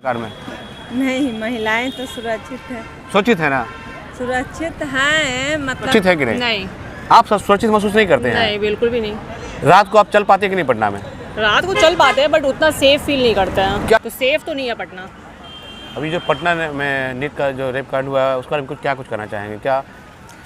Car में नहीं, महिलाएं तो सुरक्षित है। सुरक्षित है ना? सुरक्षित है मतलब सुरक्षित है कि नहीं? नहीं आप सब सुरक्षित महसूस नहीं करते हैं? नहीं, बिल्कुल भी नहीं। रात को आप चल पाते कि नहीं पटना में? रात को चल पाते हैं बट उतना सेफ फील नहीं करते हैं। क्या? तो सेफ तो नहीं है पटना। अभी जो पटना में नीट का जो रेप कांड हुआ है उसके बारे में कुछ करना चाहेंगे? क्या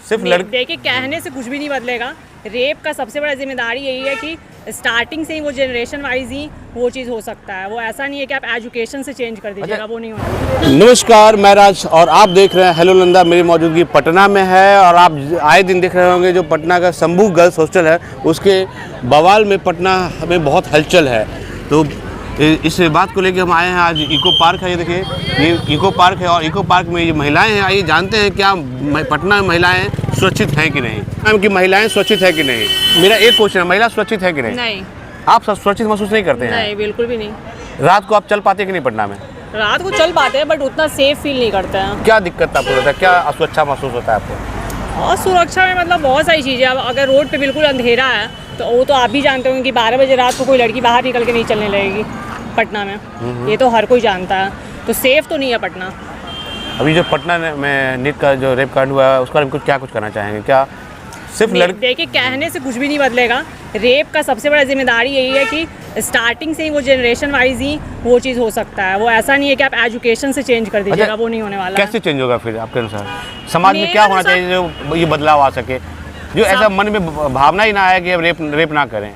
सिर्फ देखिए, कहने से कुछ भी नहीं बदलेगा। रेप का सबसे बड़ा जिम्मेदारी यही है कि स्टार्टिंग से ही वो जनरेशन वाइज ही वो चीज़ हो सकता है। वो ऐसा नहीं है कि आप एजुकेशन से चेंज कर दीजिएगा, वो नहीं होगा। नमस्कार, मैं राज और आप देख रहे हैं हेलो नंदा। मेरी मौजूदगी पटना में है और आप आए दिन देख रहे होंगे जो पटना का शंभू गर्ल्स हॉस्टल है उसके बवाल में पटना में बहुत हलचल है। तो इस बात को लेकर हम आए हैं। आज इको पार्क है, ये देखिए, ये इको पार्क है और इको पार्क में ये महिलाएं हैं। आइए जानते हैं क्या पटना में महिलाएं सुरक्षित हैं कि नहीं। कि महिलाएं सुरक्षित है कि नहीं? मेरा एक क्वेश्चन है, महिला सुरक्षित है कि नहीं? नहीं, आप सब सुरक्षित महसूस नहीं करते हैं? नहीं, बिल्कुल भी नहीं। रात को आप चल पाते कि नहीं पटना में? रात को चल पाते हैं बट उतना सेफ फील नहीं करते हैं। क्या दिक्कत आपको होता है? क्या असुरक्षा महसूस होता है आपको? और सुरक्षा में मतलब बहुत सारी चीज़ें। अब अगर रोड पे बिल्कुल अंधेरा है तो वो तो आप भी जानते होंगे कि 12 बजे रात को कोई लड़की बाहर निकल के नहीं चलने लगेगी पटना में। ये तो हर कोई जानता है। तो सेफ तो नहीं है पटना। अभी जो पटना में नीट का जो रेप कांड हुआ है उसके बारे में कुछ करना चाहेंगे? क्या सिर्फ देखिए, कहने से कुछ भी नहीं बदलेगा। रेप का सबसे बड़ा जिम्मेदारी यही है कि स्टार्टिंग से ही वो जनरेशन वाइज ही वो चीज़ हो सकता है। वो ऐसा नहीं है कि आप एजुकेशन से चेंज कर दीजिएगा, वो नहीं होने वाला। कैसे चेंज होगा फिर आपके अनुसार? समाज में क्या होना चाहिए जो ये बदलाव आ सके, जो ऐसा मन में भावना ही ना आए कि अब रेप ना करें?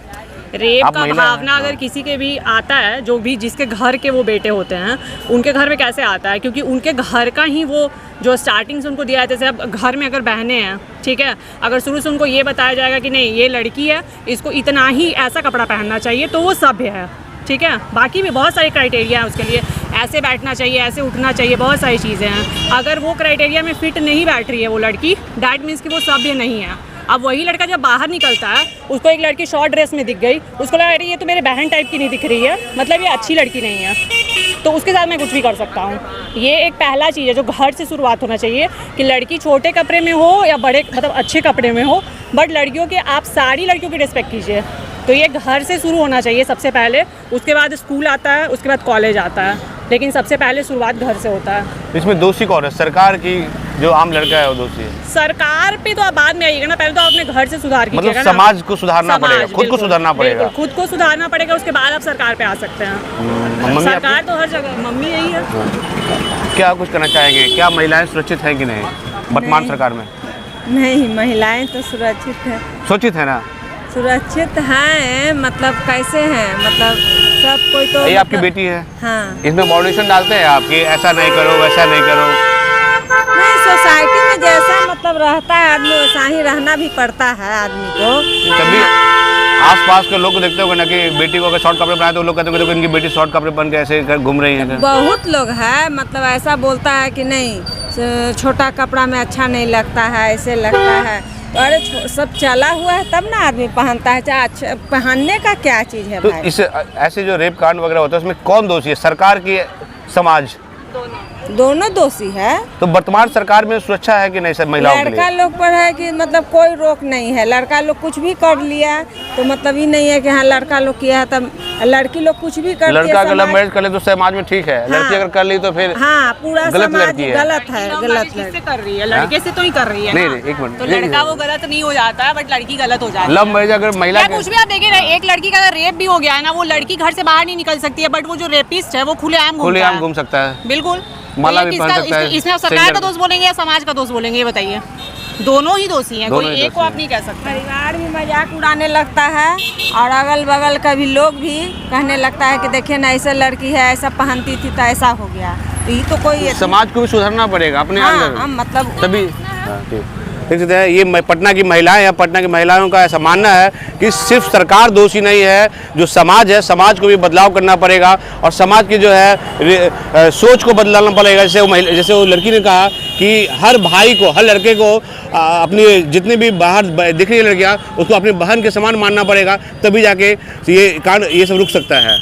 रेप का भावना अगर किसी के भी आता है, जो भी जिसके घर के वो बेटे होते हैं, उनके घर में कैसे आता है? क्योंकि उनके घर का ही वो जो स्टार्टिंग से उनको दिया है। जैसे अब घर में अगर बहनें हैं, ठीक है, अगर शुरू से उनको ये बताया जाएगा कि नहीं ये लड़की है, इसको इतना ही ऐसा कपड़ा पहनना चाहिए, तो वो सभ्य है, ठीक है। बाकी भी बहुत सारे क्राइटेरिया हैं उसके लिए। ऐसे बैठना चाहिए, ऐसे उठना चाहिए, बहुत सारी चीज़ें हैं। अगर वो क्राइटेरिया में फिट नहीं बैठ रही है वो लड़की, डैट मीन्स कि वो सभ्य नहीं है। अब वही लड़का जब बाहर निकलता है, उसको एक लड़की शॉर्ट ड्रेस में दिख गई, उसको लगा रही ये तो मेरे बहन टाइप की नहीं दिख रही है, मतलब ये अच्छी लड़की नहीं है, तो उसके साथ मैं कुछ भी कर सकता हूँ। ये एक पहला चीज़ है जो घर से शुरुआत होना चाहिए कि लड़की छोटे कपड़े में हो या बड़े मतलब अच्छे कपड़े में हो, बट लड़कियों के आप सारी लड़कियों की रिस्पेक्ट कीजिए। तो ये घर से शुरू होना चाहिए सबसे पहले। उसके बाद स्कूल आता है, उसके बाद कॉलेज आता है, लेकिन सबसे पहले शुरुआत घर से होता है। इसमें दोषी कौन है? सरकार की जो आम लड़का है वो दोषी है? सरकार पे तो आप बाद में आइएगा ना, pहले तो आप अपने घर से सुधार कीजिएगा। मतलब समाज को सुधारना पड़ेगा, खुद को सुधारना पड़ेगा। खुद को सुधारना पड़ेगा, उसके बाद आप सरकार पे आ सकते हैं। सरकार तो हर जगह, मम्मी यही है। क्या कुछ करना चाहेंगे? क्या महिलाएं सुरक्षित है कि नहीं वर्तमान सरकार में? नहीं, महिलाएं तो सुरक्षित है। सुरक्षित है ना? सुरक्षित हैं मतलब कैसे हैं, मतलब सब कोई तो ये आपकी बेटी है? हाँ। इसमें बाउंडेशन डालते हैं आप कि ऐसा नहीं करो, वैसा नहीं करो? नहीं, सोसाइटी में जैसा मतलब रहता है आदमी वैसा ही रहना भी पड़ता है आदमी को। तभी आसपास के लोग को देखते होंगे ना कि बेटी को अगर शॉर्ट कपड़े बनाए तो लोग कहते हैं इनकी बेटी शॉर्ट कपड़े पहन के ऐसे घूम रही है। बहुत लोग है मतलब ऐसा बोलता है कि नहीं छोटा कपड़ा में अच्छा नहीं लगता है, ऐसे लगता है। तो अरे सब चला हुआ है तब ना आदमी पहनता है। चाहे अच्छा पहनने का क्या चीज़ है तो भाई? इस ऐसे जो रेप कांड वगैरह होता है उसमें कौन दोषी है? सरकार की, समाज? दोनों दोषी है। तो वर्तमान सरकार में सुरक्षा है कि नहीं सब महिलाओं के लिए? लड़का लोग पर है कि मतलब कोई रोक नहीं है। लड़का लोग कुछ भी कर लिया तो मतलब ये नहीं है कि हाँ लड़का लोग किया है तब लड़की लोग कुछ भी कर लड़का अगर लव मैरिज कर ले तो समाज में ठीक है, लड़की अगर कर ली तो फिर हाँ पूरा गलत समाज लड़की है। गलत है, गलत किससे कर रही है? लड़के से तो ही कर रही है नहीं, ना। नहीं, एक मिनट। तो लड़का वो गलत नहीं हो जाता है बट लड़की गलत हो जाती है। लव मैरिज अगर महिला क्या कुछ भी आप देखिए ना, एक लड़की का अगर रेप भी हो गया है ना, वो लड़की घर से बाहर नहीं निकल सकती है, बट वो जो रेपिस्ट है वो खुलेआम घूम सकता है। बिल्कुल। माला तो भी ये पहन सकता है। इसमें आप सरकार का दोष बोलेंगे या समाज का दोष बोलेंगे, ये बताइए? दोनों ही दोषी हैं, कोई एक को आप नहीं कह सकते। परिवार भी मजाक उड़ाने लगता है और अगल बगल का भी लोग भी कहने लगता है कि देखिए ना ऐसा लड़की है, ऐसा पहनती थी तो ऐसा हो गया। तो ये तो कोई समाज को भी सुधारना पड़ेगा अपने अंदर, हाँ, मतलब तभी। देख सकते हैं ये पटना की महिलाएं हैं। पटना की महिलाओं का ऐसा मानना है कि सिर्फ सरकार दोषी नहीं है, जो समाज है, समाज को भी बदलाव करना पड़ेगा और समाज की जो है सोच को बदलाना पड़ेगा। जैसे वो लड़की ने कहा कि हर भाई को, हर लड़के को अपनी जितने भी बाहर दिख रही है लड़कियाँ उसको अपनी बहन के समान मानना पड़ेगा, तभी जाके ये कांड ये सब रुक सकता है।